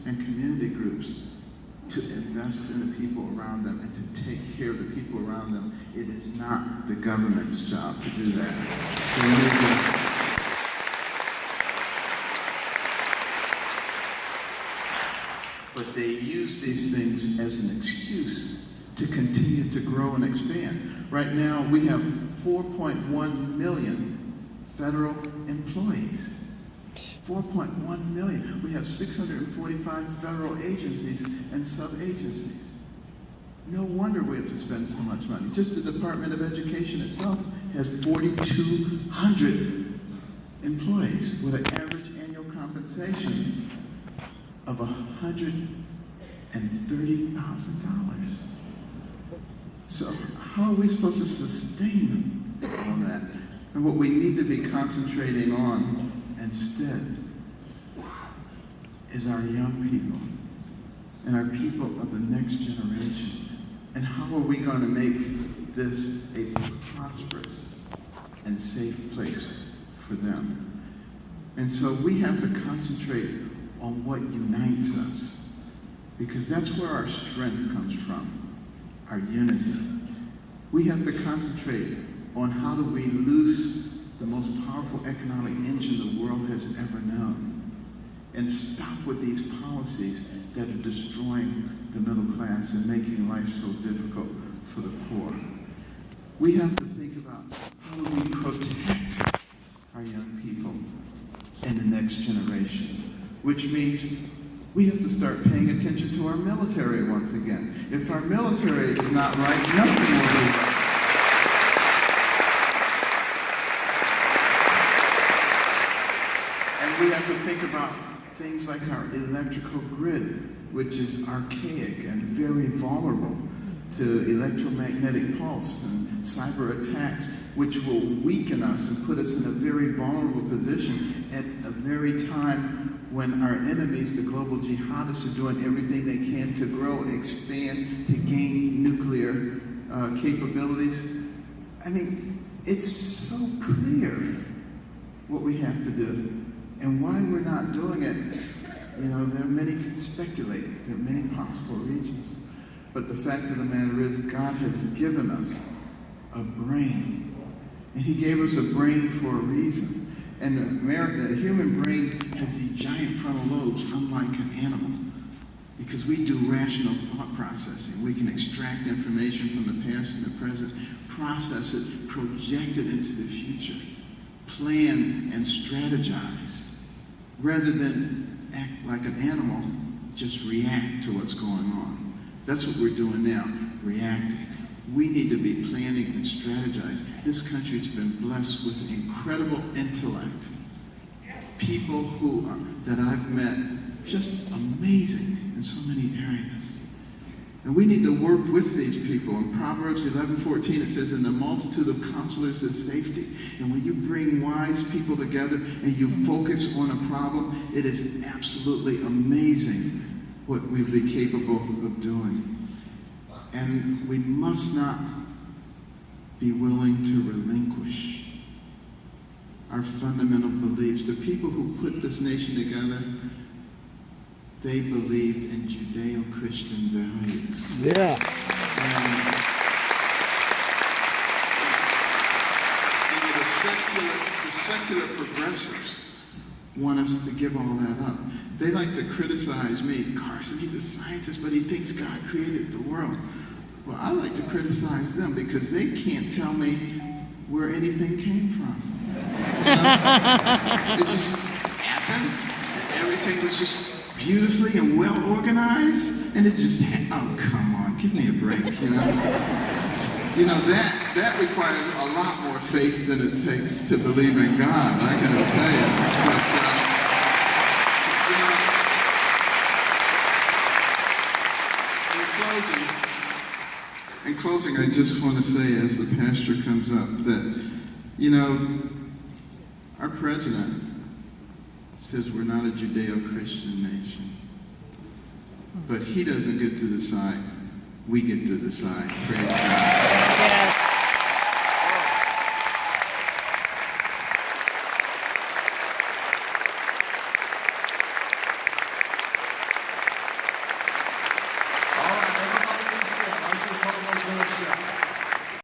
and community groups to invest in the people around them and to take care of the people around them. It is not the government's job to do that. They need to but they use these things as an excuse to continue to grow and expand. Right now, we have 4.1 million federal employees. 4.1 million. We have 645 federal agencies and sub-agencies. No wonder we have to spend so much money. Just the Department of Education itself has 4,200 employees with an average annual compensation of $130,000. So how are we supposed to sustain all that? And what we need to be concentrating on instead is our young people and our people of the next generation. And how are we going to make this a prosperous and safe place for them? And so we have to concentrate on what unites us, because that's where our strength comes from, our unity. We have to concentrate on how do we loose the most powerful economic engine the world has ever known, and stop with these policies that are destroying the middle class and making life so difficult for the poor. We have to think about how do we protect our young people and the next generation, which means we have to start paying attention to our military once again. If our military is not right, nothing will be right. We have to think about things like our electrical grid, which is archaic and very vulnerable to electromagnetic pulse and cyber attacks, which will weaken us and put us in a very vulnerable position at a very time when our enemies, the global jihadists, are doing everything they can to grow, expand, to gain nuclear capabilities. I mean, it's so clear what we have to do. And why we're not doing it, you know, there are many who speculate. There are many possible reasons. But the fact of the matter is, God has given us a brain. And he gave us a brain for a reason. And the human brain has these giant frontal lobes, unlike an animal, because we do rational thought processing. We can extract information from the past and the present, process it, project it into the future, plan and strategize, rather than act like an animal, just react to what's going on. That's what we're doing now, reacting. We need to be planning and strategizing. This country's been blessed with incredible intellect. People that I've met, just amazing in so many areas. And we need to work with these people. In Proverbs 11:14, it says, "In the multitude of counselors is safety." And when you bring wise people together and you focus on a problem, it is absolutely amazing what we'd be capable of doing. And we must not be willing to relinquish our fundamental beliefs. The people who put this nation together, they believed in Judeo-Christian values. Yeah. And the secular progressives want us to give all that up. They like to criticize me. Carson, he's a scientist, but he thinks God created the world. Well, I like to criticize them because they can't tell me where anything came from. You know? It just happened. Everything was just beautifully and well organized, and it just oh, come on, give me a break, you know? You know, that requires a lot more faith than it takes to believe in God, I gotta tell you. But, in closing, I just want to say, as the pastor comes up, that, you know, our president says we're not a Judeo-Christian nation. But he doesn't get to decide. We get to decide. Praise God.